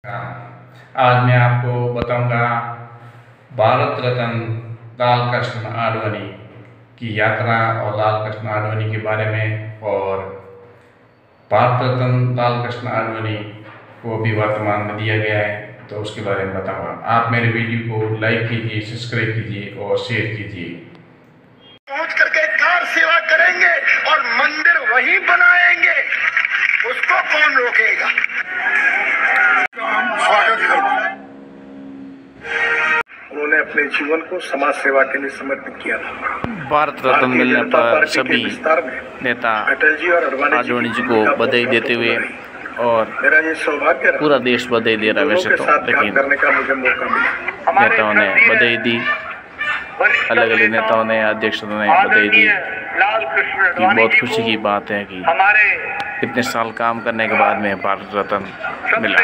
आज मैं आपको बताऊंगा भारत रत्न लाल कृष्ण आडवाणी की यात्रा और लाल कृष्ण आडवाणी के बारे में। और भारत रत्न लाल कृष्ण आडवाणी को भी वर्तमान में दिया गया है, तो उसके बारे में बताऊंगा। आप मेरे वीडियो को लाइक कीजिए, सब्सक्राइब कीजिए और शेयर कीजिए। पहुंच करके कार सेवा करेंगे और मंदिर वहीं बनाएंगे, उसको कौन रोकेगा। स्वागत है। उन्होंने अपने जीवन को समाज सेवा के लिए समर्पित किया था। भारत रत्न मिलने पर सभी नेता अटल जी और आडवाणी जी को बधाई देते हुए और मेरा ये सौभाग्य पूरा देश बधाई दे रहा है वैसे तो, लेकिन करने का मुझे मौका मिला। नेताओं ने बधाई दी, अलग अलग नेताओं ने, अध्यक्षों ने बधाई दी कि बहुत खुशी की बात है कि इतने साल काम करने के बाद में भारत रत्न मिला।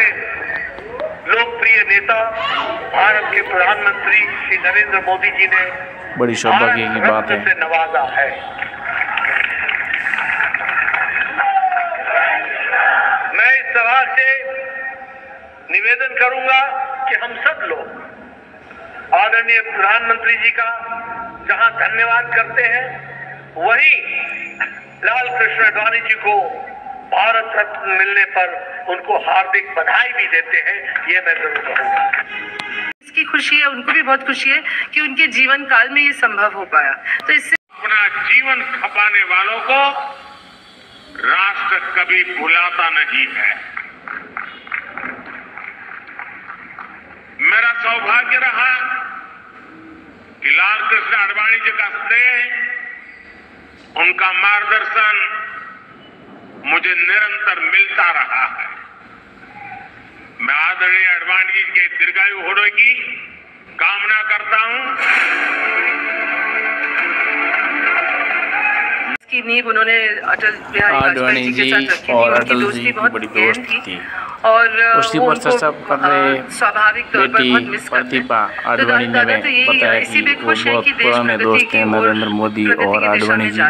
लोकप्रिय नेता भारत के प्रधानमंत्री श्री नरेंद्र मोदी जी ने बड़ी सौभाग्य की बात है से नवाजा है। मैं इस सभा से निवेदन करूंगा कि हम सब लोग आदरणीय प्रधानमंत्री जी का जहां धन्यवाद करते हैं, वहीं लाल कृष्ण आडवाणी जी को भारत रत्न मिलने पर उनको हार्दिक बधाई भी देते हैं। ये मैं जरूर कहूँगा। इसकी खुशी है, उनको भी बहुत खुशी है कि उनके जीवन काल में ये संभव हो पाया। तो इससे अपना जीवन खपाने वालों को राष्ट्र कभी भुलाता नहीं है। मेरा सौभाग्य रहा कि लाल कृष्ण आडवाणी जी का स्नेह, उनका मार्गदर्शन मुझे निरंतर मिलता रहा है। मैं आदरणीय आडवाणी जी के दीर्घायु होने की कामना करता हूं। इसकी नींव उन्होंने अटल बिहारी वाजपेयी जी के साथ रखी थी। उनकी दोस्ती बहुत गहन थी और उसी पर चर्चा कर रहे स्वाभाविक तौर पर बहुत मिस करते हैं। प्रतिभा आडवाणी ने बताया कि वो बहुत पुराने दोस्त हैं, नरेंद्र मोदी और आडवाणी जी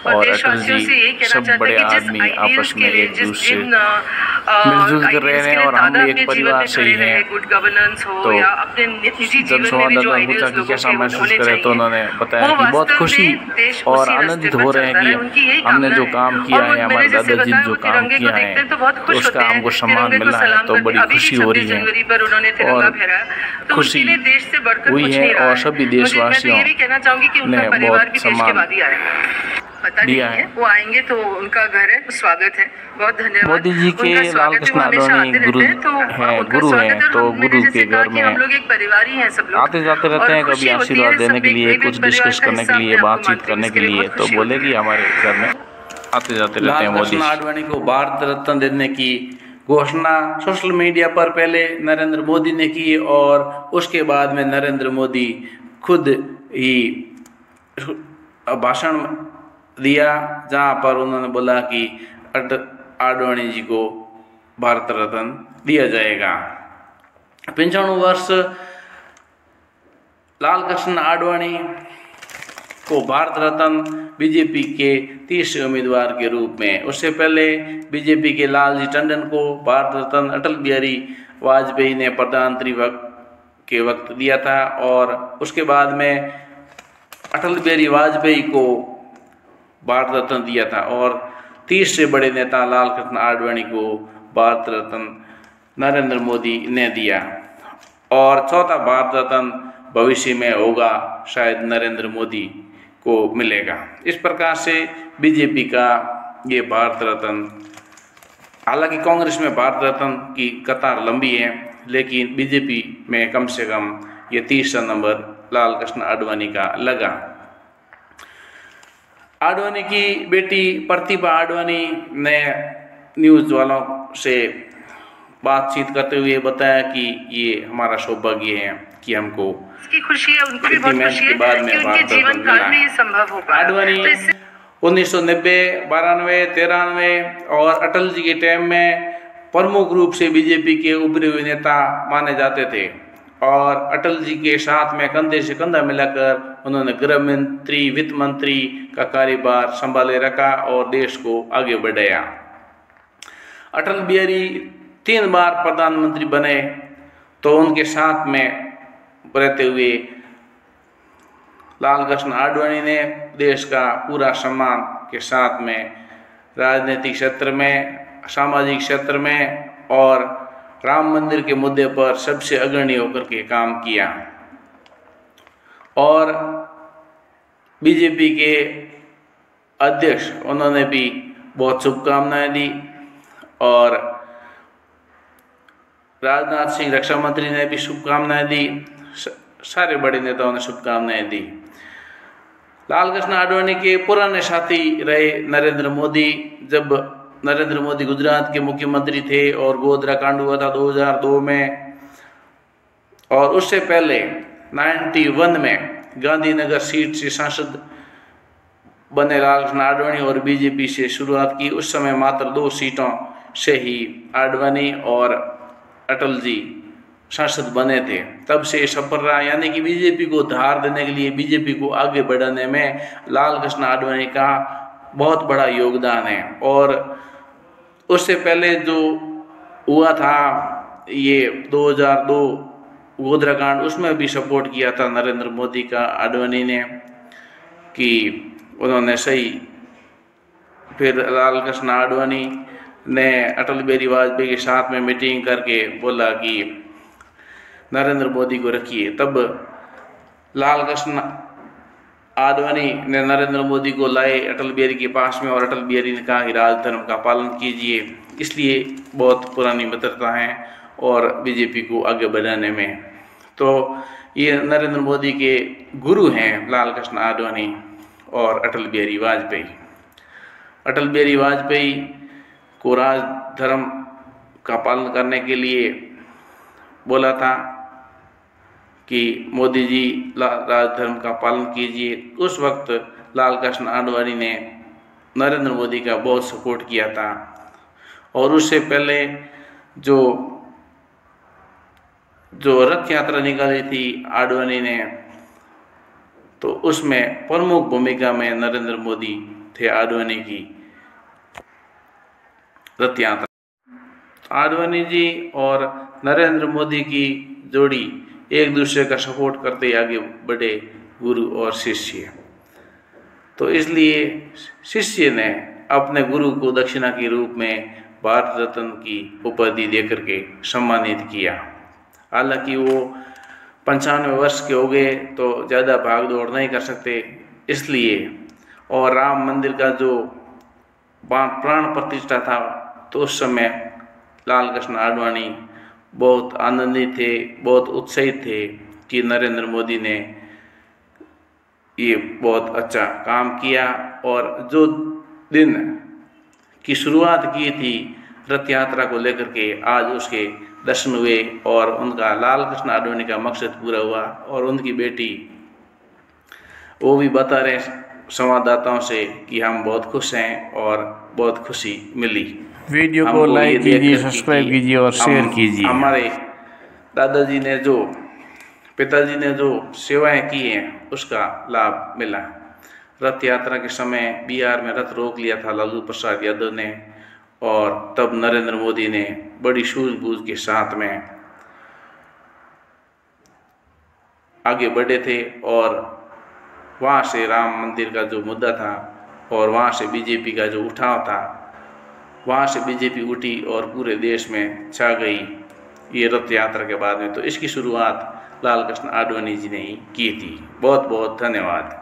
और अटल जी सब बड़े आदमी आपस में एक दूसरे मिलजुल कर रहे हैं और हम एक परिवार से ही हैं। गुड गवर्नेंस हो या अपने निजी जब जीवन में भी संवाददाता जो पूछा आइडियल्स कि लोगों कैसा के महसूस होने करे तो चाहिए, उन्होंने बताया वो कि बहुत वास्तव खुशी में देश और उसी रास्ते आनंदित पर हो रहे चलता हैं है। उनकी यही कि हमने कामना जो है। काम किया और वो है, हमारे मैंने जैसे दादाजी बताया, जो वो काम तिरंगे किया को देखते है हैं तो बहुत तो खुश उसका होते हैं। हमको सम्मान तिरंगे को मिला है, सलाम तो करते बड़ी अभी भी खुशी हो 26 रही है जनवरी पर उन्होंने तिरंगा और फहराया, तो खुशी उनके लिए देश से बढ़कर हुई कुछ है। नहीं रहा और है। सभी मैं तो देशवासियों ये भी कहना चाहूंगी कि उनका ने परिवार बहुत भी देश के सम्मान बाद ही आया, पता नहीं है। वो आएंगे तो उनका घर है, स्वागत है। बहुत धन्यवाद। मोदी जी के उनका लाल स्वागत है, कृष्ण वो हमेशा आडवाणी आते गुरु रहते हैं, तो हैं, उनका गुरु स्वागत हैं, है। तो और मैंने गुरु जैसे के कहा घर कि हम में लोग एक परिवार ही हैं सब लोग। आते जाते रहते और हैं, खुशी कभी होती आशीर्वाद है देने सब के लिए, एक कुछ परिवार डिस्कस का करने हिस्सा के लिए, अपने आप को बातचीत मानते हैं, करने इसके के लिए लिए, बहुत तो खुशी बोले कि हमारे घर में आते जाते रहते हैं लाल मोदी कृष्ण जी। आडवाणी को भारत रत्न देने की घोषणा सोशल मीडिया पर पहले नरेंद्र मोदी ने की और उसके बाद में नरेंद्र मोदी खुद ही भाषण दिया, जहां पर उन्होंने बोला कि आडवाणी जी को भारत रत्न दिया जाएगा। 95 वर्ष लाल कृष्ण आडवाणी को भारत रत्न बीजेपी के तीसरे उम्मीदवार के रूप में, उससे पहले बीजेपी के लालजी टंडन को भारत रत्न अटल बिहारी वाजपेयी ने प्रधानमंत्री के वक्त दिया था और उसके बाद में अटल बिहारी वाजपेयी को भारत रत्न दिया था और तीसरे बड़े नेता लाल कृष्ण आडवाणी को भारत रत्न नरेंद्र मोदी ने दिया और चौथा भारत रत्न भविष्य में होगा, शायद नरेंद्र मोदी को मिलेगा। इस प्रकार से बीजेपी का ये भारत रत्न, हालांकि कांग्रेस में भारत रत्न की कतार लंबी है, लेकिन बीजेपी में कम से कम ये तीसरा नंबर लाल कृष्ण आडवाणी का लगा। आडवाणी की बेटी प्रतिभा आडवाणी ने न्यूज़ वालों से बातचीत करते हुए बताया कि ये हमारा सौभाग्य है कि हमको इसकी खुशी है, उनको भी बहुत खुशी है कि उनके जीवन काल में ये संभव हो पाया। आडवाणी 1990, 92, 93 और अटल जी के टाइम में प्रमुख रूप से बीजेपी के उभरे हुए नेता माने जाते थे और अटल जी के साथ में कंधे से कंधा मिलाकर उन्होंने गृह मंत्री, वित्त मंत्री का कार्यभार संभाले रखा और देश को आगे बढ़ाया। अटल बिहारी 3 बार प्रधानमंत्री बने, तो उनके साथ में रहते हुए लाल कृष्ण आडवाणी ने देश का पूरा सम्मान के साथ में राजनीतिक क्षेत्र में, सामाजिक क्षेत्र में और राम मंदिर के मुद्दे पर सबसे अग्रणी होकर के काम किया। और बीजेपी के अध्यक्ष उन्होंने भी बहुत शुभकामनाएं दी और राजनाथ सिंह रक्षा मंत्री ने भी शुभकामनाएं दी, सारे बड़े नेताओं ने शुभकामनाएं दी। लाल कृष्ण आडवाणी के पुराने साथी रहे नरेंद्र मोदी। जब नरेंद्र मोदी गुजरात के मुख्यमंत्री थे और गोधरा कांड हुआ था 2002 में, और उससे पहले 91 में गांधीनगर सीट से सांसद बने लाल कृष्ण आडवाणी और बीजेपी से शुरुआत की। उस समय मात्र 2 सीटों से ही आडवाणी और अटल जी सांसद बने थे। तब से सफल रहा, यानी कि बीजेपी को धार देने के लिए, बीजेपी को आगे बढ़ाने में लाल कृष्ण आडवाणी का बहुत बड़ा योगदान है। और उससे पहले जो हुआ था ये 2002 गोधरा कांड, उसमें भी सपोर्ट किया था नरेंद्र मोदी का आडवाणी ने कि उन्होंने सही। फिर लाल कृष्ण आडवाणी ने अटल बिहारी वाजपेयी के साथ में मीटिंग करके बोला कि नरेंद्र मोदी को रखिए। तब लाल कृष्ण आडवाणी ने नरेंद्र मोदी को लाए अटल बिहारी के पास में, और अटल बिहारी ने कहा कि राजधर्म का पालन कीजिए। इसलिए बहुत पुरानी मित्रता है और बीजेपी को आगे बढ़ाने में। तो ये नरेंद्र मोदी के गुरु हैं लाल कृष्ण आडवाणी और अटल बिहारी वाजपेयी। अटल बिहारी वाजपेयी को राजधर्म का पालन करने के लिए बोला था कि मोदी जी राजधर्म का पालन कीजिए। उस वक्त लाल कृष्ण आडवाणी ने नरेंद्र मोदी का बहुत सपोर्ट किया था। और उससे पहले जो रथ यात्रा निकाली थी आडवाणी ने, तो उसमें प्रमुख भूमिका में नरेंद्र मोदी थे आडवाणी की रथ यात्रा। आडवाणी जी और नरेंद्र मोदी की जोड़ी एक दूसरे का सपोर्ट करते आगे बढ़े, गुरु और शिष्य। तो इसलिए शिष्य ने अपने गुरु को दक्षिणा के रूप में भारत रत्न की उपाधि देकर के सम्मानित किया। हालांकि वो 95 वर्ष के हो गए तो ज़्यादा भाग दौड़ नहीं कर सकते, इसलिए। और राम मंदिर का जो प्राण प्रतिष्ठा था, तो उस समय लाल कृष्ण आडवाणी बहुत आनंदित थे, बहुत उत्साहित थे कि नरेंद्र मोदी ने ये बहुत अच्छा काम किया। और जो दिन की शुरुआत की थी रथ यात्रा को लेकर के, आज उसके दर्शन हुए और उनका लाल कृष्ण आडवाणी का मकसद पूरा हुआ। और उनकी बेटी वो भी बता रहे संवाददाताओं से कि हम बहुत खुश हैं और बहुत खुशी मिली। वीडियो को लाइक कीजिए, सब्सक्राइब कीजिए और शेयर कीजिए। हमारे दादाजी ने पिताजी ने जो सेवाएं की हैं उसका लाभ मिला। रथ यात्रा के समय बिहार में रथ रोक लिया था लालू प्रसाद यादव ने, और तब नरेंद्र मोदी ने बड़ी सूझबूझ के साथ में आगे बढ़े थे। और वहाँ से राम मंदिर का जो मुद्दा था और वहाँ से बीजेपी का जो उठाव था, वहाँ से बीजेपी उठी और पूरे देश में छा गई ये रथ यात्रा के बाद में। तो इसकी शुरुआत लाल कृष्ण आडवाणी जी ने ही की थी। बहुत बहुत धन्यवाद।